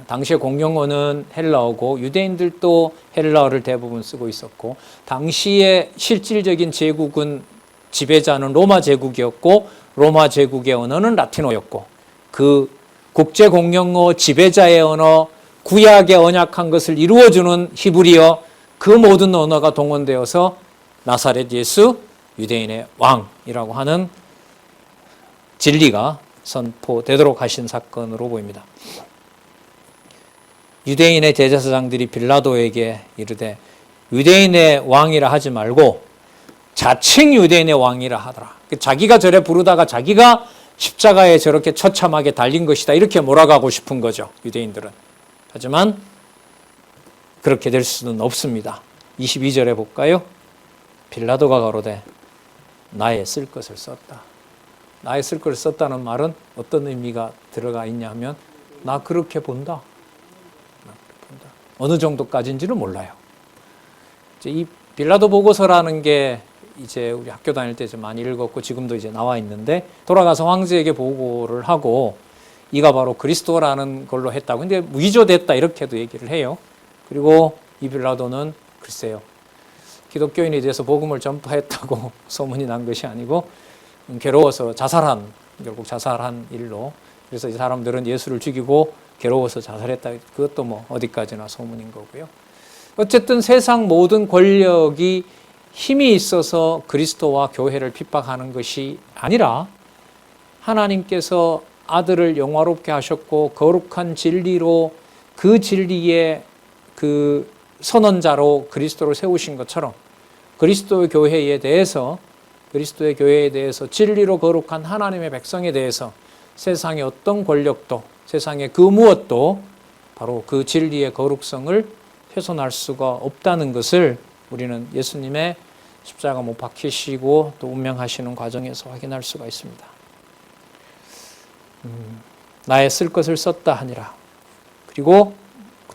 당시의 공용어는 헬라어고 유대인들도 헬라어를 대부분 쓰고 있었고 당시의 실질적인 제국은 지배자는 로마 제국이었고 로마 제국의 언어는 라틴어였고 그 국제 공용어 지배자의 언어 구약의 언약한 것을 이루어주는 히브리어 그 모든 언어가 동원되어서 나사렛 예수 유대인의 왕이라고 하는 진리가 선포되도록 하신 사건으로 보입니다. 유대인의 대제사장들이 빌라도에게 이르되 유대인의 왕이라 하지 말고 자칭 유대인의 왕이라 하더라. 자기가 저래 부르다가 자기가 십자가에 저렇게 처참하게 달린 것이다. 이렇게 몰아가고 싶은 거죠. 유대인들은. 하지만 그렇게 될 수는 없습니다. 22절에 볼까요? 빌라도가 가로되 나의 쓸 것을 썼다. 나의 쓸 것을 썼다는 말은 어떤 의미가 들어가 있냐 하면 나 그렇게 본다. 어느 정도까지인지는 몰라요. 이제 이 빌라도 보고서라는 게 이제 우리 학교 다닐 때 좀 많이 읽었고 지금도 이제 나와 있는데 돌아가서 황제에게 보고를 하고 이가 바로 그리스도라는 걸로 했다고. 근데 위조됐다 이렇게도 얘기를 해요. 그리고 이 빌라도는 글쎄요. 기독교인에 대해서 복음을 전파했다고 소문이 난 것이 아니고 괴로워서 결국 자살한 일로. 그래서 이 사람들은 예수를 죽이고 괴로워서 자살했다. 그것도 뭐 어디까지나 소문인 거고요. 어쨌든 세상 모든 권력이 힘이 있어서 그리스도와 교회를 핍박하는 것이 아니라 하나님께서 아들을 영화롭게 하셨고 거룩한 진리로 그 진리의 그 선언자로 그리스도를 세우신 것처럼 그리스도의 교회에 대해서 진리로 거룩한 하나님의 백성에 대해서 세상의 어떤 권력도 세상의 그 무엇도 바로 그 진리의 거룩성을 훼손할 수가 없다는 것을 우리는 예수님의 십자가 못 박히시고 또 운명하시는 과정에서 확인할 수가 있습니다. 나의 쓸 것을 썼다 하니라. 그리고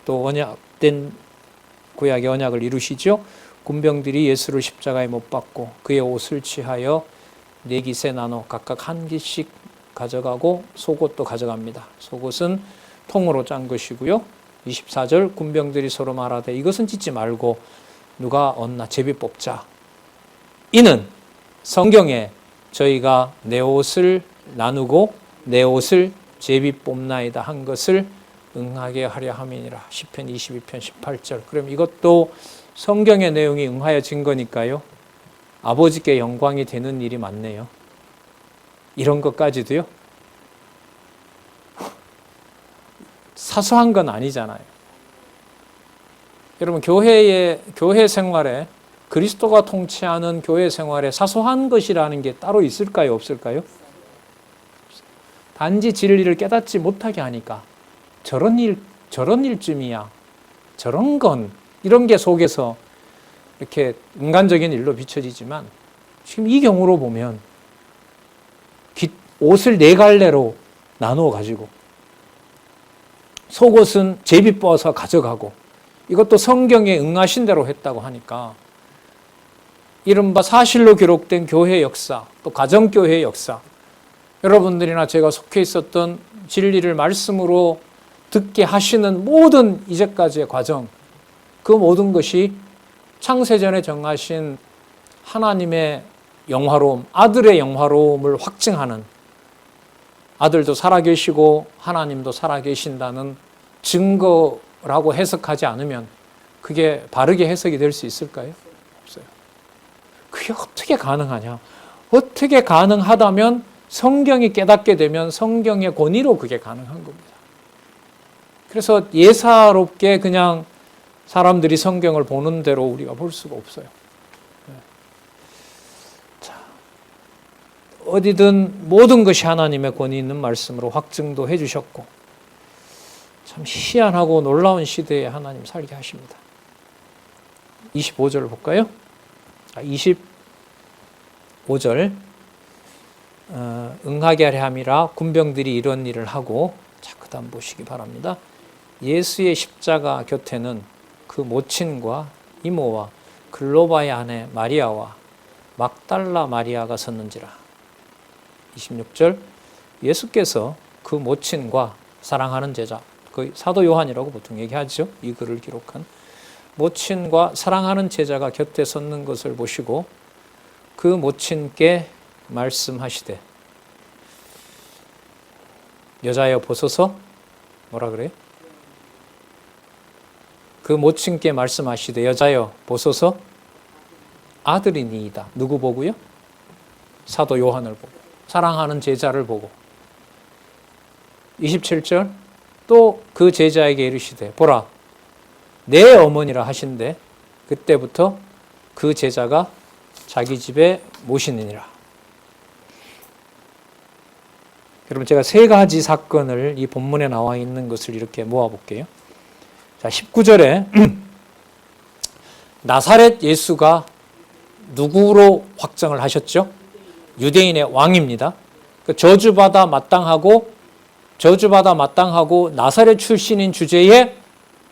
또 언약된 구약의 언약을 이루시죠. 군병들이 예수를 십자가에 못 박고 그의 옷을 취하여 4깃에 나눠 각각 1깃씩 가져가고 속옷도 가져갑니다. 속옷은 통으로 짠 것이고요. 24절 군병들이 서로 말하되 이것은 찢지 말고 누가 얻나 제비 뽑자. 이는 성경에 저희가 내 옷을 나누고 내 옷을 제비 뽑나이다 한 것을 응하게 하려 함이니라. 시편 22편 18절. 그럼 이것도 성경의 내용이 응하여진 거니까요. 아버지께 영광이 되는 일이 많네요. 이런 것까지도요. 사소한 건 아니잖아요. 여러분 교회 생활에 그리스도가 통치하는 교회 생활에 사소한 것이라는 게 따로 있을까요? 없을까요? 단지 진리를 깨닫지 못하게 하니까 저런 일쯤이야. 저런 건 이런 게 속에서 이렇게 인간적인 일로 비춰지지만 지금 이 경우로 보면 옷을 4갈래로 나누어 가지고 속옷은 제비 뻗어서 가져가고 이것도 성경에 응하신 대로 했다고 하니까 이른바 사실로 기록된 교회 역사 또 가정교회 역사 여러분들이나 제가 속해 있었던 진리를 말씀으로 듣게 하시는 모든 이제까지의 과정 그 모든 것이 창세전에 정하신 하나님의 영화로움, 아들의 영화로움을 확증하는 아들도 살아계시고 하나님도 살아계신다는 증거라고 해석하지 않으면 그게 바르게 해석이 될 수 있을까요? 없어요. 그게 어떻게 가능하냐? 어떻게 가능하다면 성경이 깨닫게 되면 성경의 권위로 그게 가능한 겁니다. 그래서 예사롭게 그냥 사람들이 성경을 보는 대로 우리가 볼 수가 없어요. 자, 어디든 모든 것이 하나님의 권위 있는 말씀으로 확증도 해주셨고 참 희한하고 놀라운 시대에 하나님 살게 하십니다. 25절을 볼까요? 25절 응하게 하려 함이라 군병들이 이런 일을 하고 자, 그 다음 보시기 바랍니다. 예수의 십자가 곁에는 그 모친과 이모와 글로바의 아내 마리아와 막달라 마리아가 섰는지라. 26절 예수께서 그 모친과 사랑하는 제자 그 사도 요한이라고 보통 얘기하죠. 이 글을 기록한 모친과 사랑하는 제자가 곁에 섰는 것을 보시고 그 모친께 말씀하시되 여자여 보소서 뭐라 그래요? 그 모친께 말씀하시되 여자여 보소서 아들이니이다. 누구 보고요? 사도 요한을 보고 사랑하는 제자를 보고 27절 또 그 제자에게 이르시되 보라 내 어머니라 하신대 그때부터 그 제자가 자기 집에 모시느니라. 여러분 제가 3가지 사건을 이 본문에 나와 있는 것을 이렇게 모아볼게요. 자, 19절에 나사렛 예수가 누구로 확정을 하셨죠? 유대인의 왕입니다. 저주받아 마땅하고 나사렛 출신인 주제에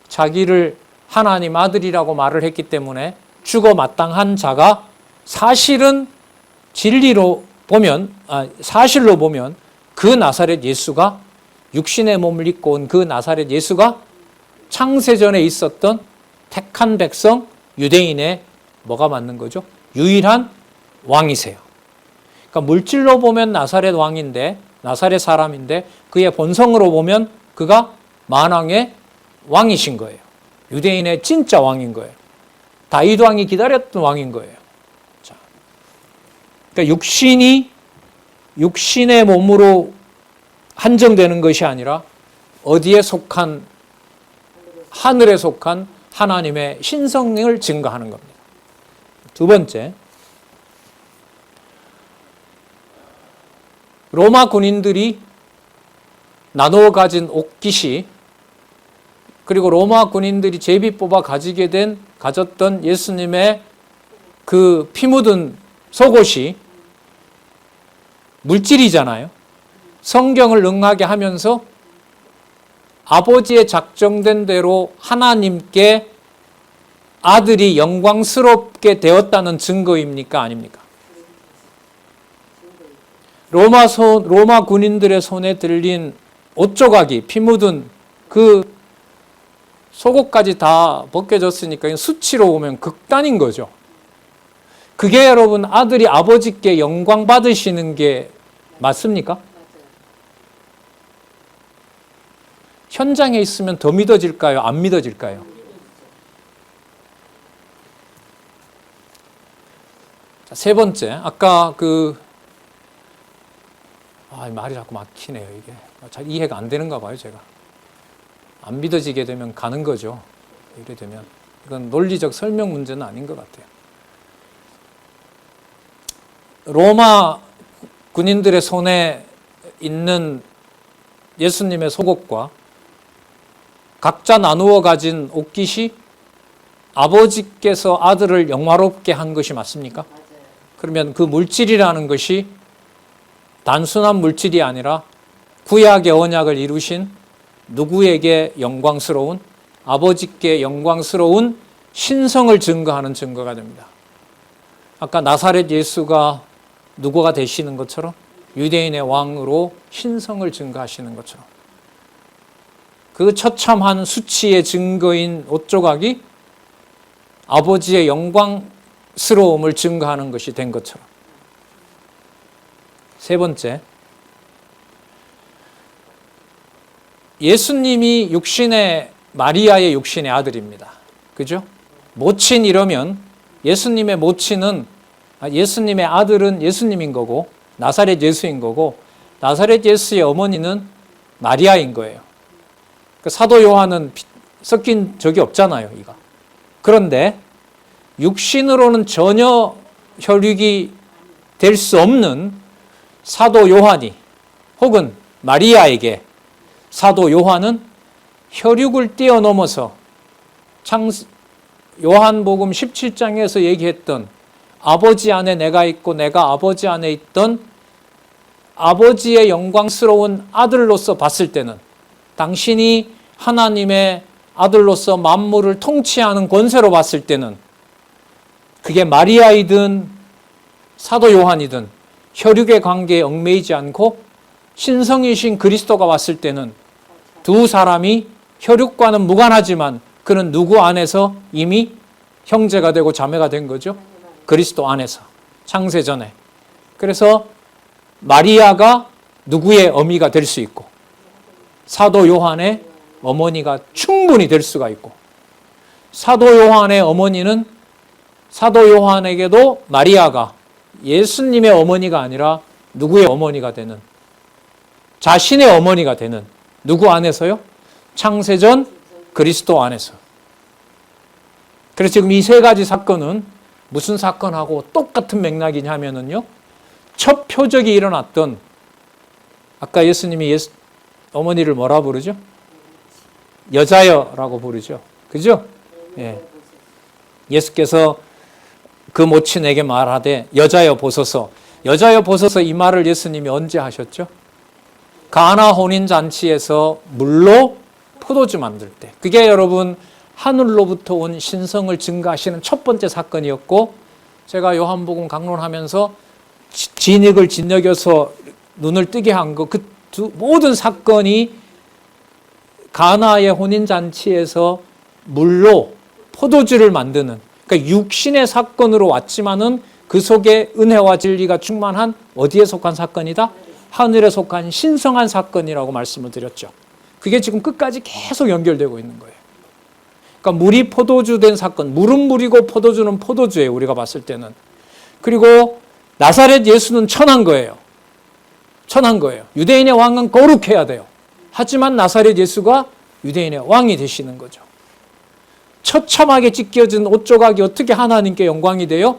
자기를 하나님 아들이라고 말을 했기 때문에 죽어 마땅한 자가 사실은 진리로 보면 사실로 보면 그 나사렛 예수가 육신의 몸을 입고 온 그 나사렛 예수가 창세전에 있었던 택한 백성 유대인의 뭐가 맞는 거죠? 유일한 왕이세요. 그러니까 물질로 보면 나사렛 왕인데 나사렛 사람인데 그의 본성으로 보면 그가 만왕의 왕이신 거예요. 유대인의 진짜 왕인 거예요. 다윗 왕이 기다렸던 왕인 거예요. 자, 그러니까 육신의 몸으로 한정되는 것이 아니라 어디에 속한 하늘에 속한 하나님의 신성을 증거하는 겁니다. 두 번째, 로마 군인들이 나누어 가진 옥깃이, 그리고 로마 군인들이 제비 뽑아 가졌던 예수님의 그 피 묻은 속옷이 물질이잖아요. 성경을 응하게 하면서 아버지의 작정된 대로 하나님께 아들이 영광스럽게 되었다는 증거입니까? 아닙니까? 로마 군인들의 손에 들린 옷조각이 피 묻은 그 속옷까지 다 벗겨졌으니까 수치로 보면 극단인 거죠. 그게 여러분 아들이 아버지께 영광 받으시는 게 맞습니까? 현장에 있으면 더 믿어질까요? 안 믿어질까요? 자, 세 번째, 아까 말이 자꾸 막히네요, 이게. 잘 이해가 안 되는가 봐요, 제가. 안 믿어지게 되면 가는 거죠. 이래 되면. 이건 논리적 설명 문제는 아닌 것 같아요. 로마 군인들의 손에 있는 예수님의 속옷과 각자 나누어 가진 옷깃이 아버지께서 아들을 영화롭게 한 것이 맞습니까? 맞아요. 그러면 그 물질이라는 것이 단순한 물질이 아니라 구약의 언약을 이루신 누구에게 영광스러운, 아버지께 영광스러운 신성을 증거하는 증거가 됩니다. 아까 나사렛 예수가 누구가 되시는 것처럼 유대인의 왕으로 신성을 증거하시는 것처럼 그 처참한 수치의 증거인 옷조각이 아버지의 영광스러움을 증거하는 것이 된 것처럼. 세 번째, 예수님이 마리아의 육신의 아들입니다. 그죠? 모친 이러면 예수님의 모친은, 예수님의 아들은 예수님인 거고 나사렛 예수인 거고 나사렛 예수의 어머니는 마리아인 거예요. 사도 요한은 섞인 적이 없잖아요, 이가. 그런데 육신으로는 전혀 혈육이 될 수 없는 사도 요한이 혹은 마리아에게 사도 요한은 혈육을 뛰어넘어서 요한복음 17장에서 얘기했던 아버지 안에 내가 있고 내가 아버지 안에 있던 아버지의 영광스러운 아들로서 봤을 때는, 당신이 하나님의 아들로서 만물을 통치하는 권세로 봤을 때는, 그게 마리아이든 사도 요한이든 혈육의 관계에 얽매이지 않고 신성이신 그리스도가 왔을 때는 두 사람이 혈육과는 무관하지만 그는 누구 안에서 이미 형제가 되고 자매가 된 거죠? 그리스도 안에서, 창세전에. 그래서 마리아가 누구의 어미가 될 수 있고 사도 요한의 어머니가 충분히 될 수가 있고, 사도 요한의 어머니는 사도 요한에게도 마리아가 예수님의 어머니가 아니라 누구의 어머니가 되는, 자신의 어머니가 되는, 누구 안에서요? 창세전 그리스도 안에서. 그래서 지금 이 세 가지 사건은 무슨 사건하고 똑같은 맥락이냐 하면은요, 첫 표적이 일어났던, 아까 예수님이 어머니를 뭐라 부르죠? 여자여라고 부르죠. 그죠? 예. 예수께서 그 모친에게 말하되 여자여 보소서. 여자여 보소서, 이 말을 예수님이 언제 하셨죠? 가나 혼인잔치에서 물로 포도주 만들 때. 그게 여러분 하늘로부터 온 신성을 증거하시는 첫 번째 사건이었고, 제가 요한복음 강론하면서 진익을 짓여겨서 눈을 뜨게 한 거, 그 모든 사건이 가나의 혼인잔치에서 물로 포도주를 만드는, 그러니까 육신의 사건으로 왔지만은 그 속에 은혜와 진리가 충만한 어디에 속한 사건이다? 하늘에 속한 신성한 사건이라고 말씀을 드렸죠. 그게 지금 끝까지 계속 연결되고 있는 거예요. 그러니까 물이 포도주 된 사건, 물은 물이고 포도주는 포도주예요, 우리가 봤을 때는. 그리고 나사렛 예수는 천한 거예요. 천한 거예요. 유대인의 왕은 거룩해야 돼요. 하지만 나사렛 예수가 유대인의 왕이 되시는 거죠. 처참하게 찢겨진 옷조각이 어떻게 하나님께 영광이 돼요?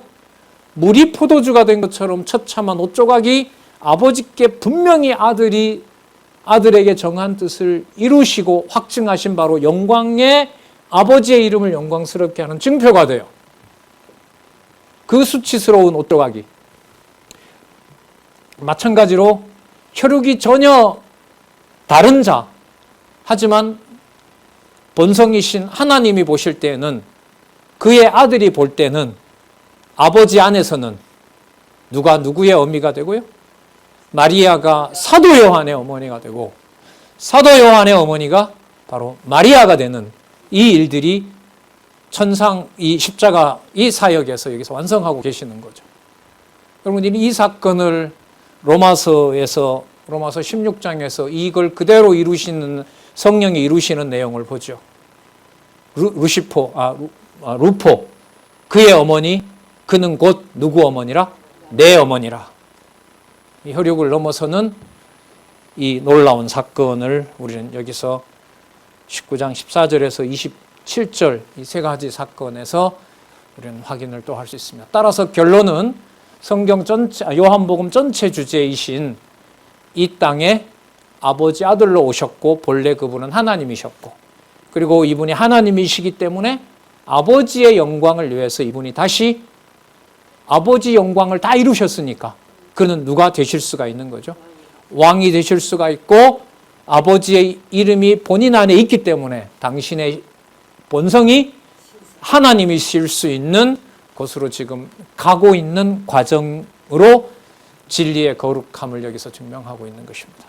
물이 포도주가 된 것처럼 처참한 옷조각이 아버지께 분명히 아들에게 정한 뜻을 이루시고 확증하신 바로 영광의 아버지의 이름을 영광스럽게 하는 증표가 돼요. 그 수치스러운 옷조각이. 마찬가지로 혈육이 전혀 다른 자, 하지만 본성이신 하나님이 보실 때에는, 그의 아들이 볼 때는 아버지 안에서는 누가 누구의 어미가 되고요? 마리아가 사도 요한의 어머니가 되고, 사도 요한의 어머니가 바로 마리아가 되는 이 일들이 천상 이 십자가 이 사역에서 여기서 완성하고 계시는 거죠. 여러분, 이 사건을 로마서 16장에서 이걸 그대로 이루시는, 성령이 이루시는 내용을 보죠. 루포, 그의 어머니, 그는 곧 누구 어머니라? 내 어머니라. 이 혈육을 넘어서는 이 놀라운 사건을 우리는 여기서 19장 14절에서 27절 이 세 가지 사건에서 우리는 확인을 또 할 수 있습니다. 따라서 결론은 성경 전체, 요한복음 전체 주제이신 이 땅에 아버지 아들로 오셨고, 본래 그분은 하나님이셨고, 그리고 이분이 하나님이시기 때문에 아버지의 영광을 위해서 이분이 다시 아버지 영광을 다 이루셨으니까 그는 누가 되실 수가 있는 거죠? 왕이 되실 수가 있고, 아버지의 이름이 본인 안에 있기 때문에 당신의 본성이 하나님이실 수 있는 곳으로 지금 가고 있는 과정으로 진리의 거룩함을 여기서 증명하고 있는 것입니다.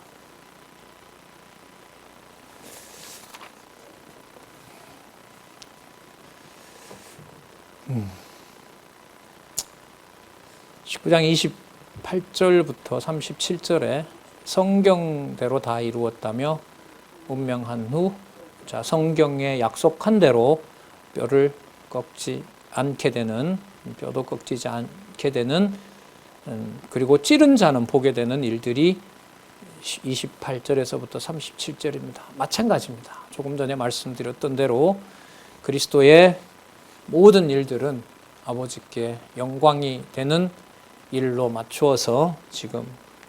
음. 19장 28절부터 37절에 성경대로 다 이루었다며 운명한 후, 자, 성경에 약속한 대로 뼈도 꺾이지 않게 되는, 그리고 찌른 자는 보게 되는 일들이 28절에서부터 37절입니다. 마찬가지입니다. 조금 전에 말씀드렸던 대로 그리스도의 모든 일들은 아버지께 영광이 되는 일로 맞추어서 지금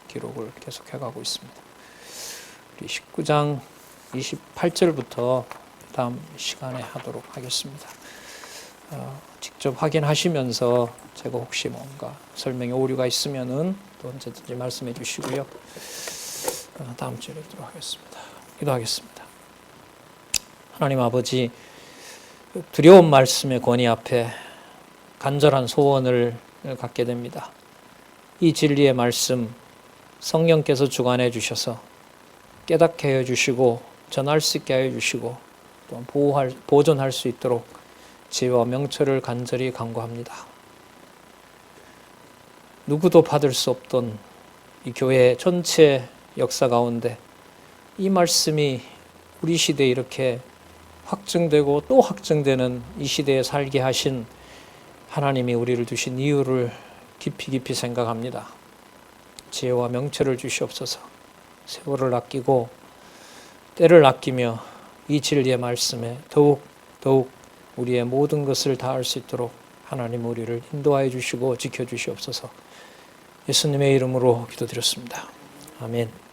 기록을 계속해가고 있습니다. 우리 19장 28절부터 다음 시간에 하도록 하겠습니다. 직접 확인하시면서 제가 혹시 뭔가 설명에 오류가 있으면은 또 언제든지 말씀해 주시고요. 다음 주에 뵙도록 하겠습니다. 기도하겠습니다. 하나님 아버지, 두려운 말씀의 권위 앞에 간절한 소원을 갖게 됩니다. 이 진리의 말씀 성령께서 주관해 주셔서 깨닫게 해 주시고 전할 수 있게 해 주시고 또 보존할 수 있도록 지혜와 명철을 간절히 간구합니다. 누구도 받을 수 없던 이 교회 전체 역사 가운데 이 말씀이 우리 시대에 이렇게 확증되고 또 확증되는 이 시대에 살게 하신 하나님이 우리를 두신 이유를 깊이 생각합니다. 지혜와 명철을 주시옵소서. 세월을 아끼고 때를 아끼며 이 진리의 말씀에 더욱 우리의 모든 것을 다할 수 있도록 하나님 우리를 인도하여 주시고 지켜주시옵소서. 예수님의 이름으로 기도드렸습니다. 아멘.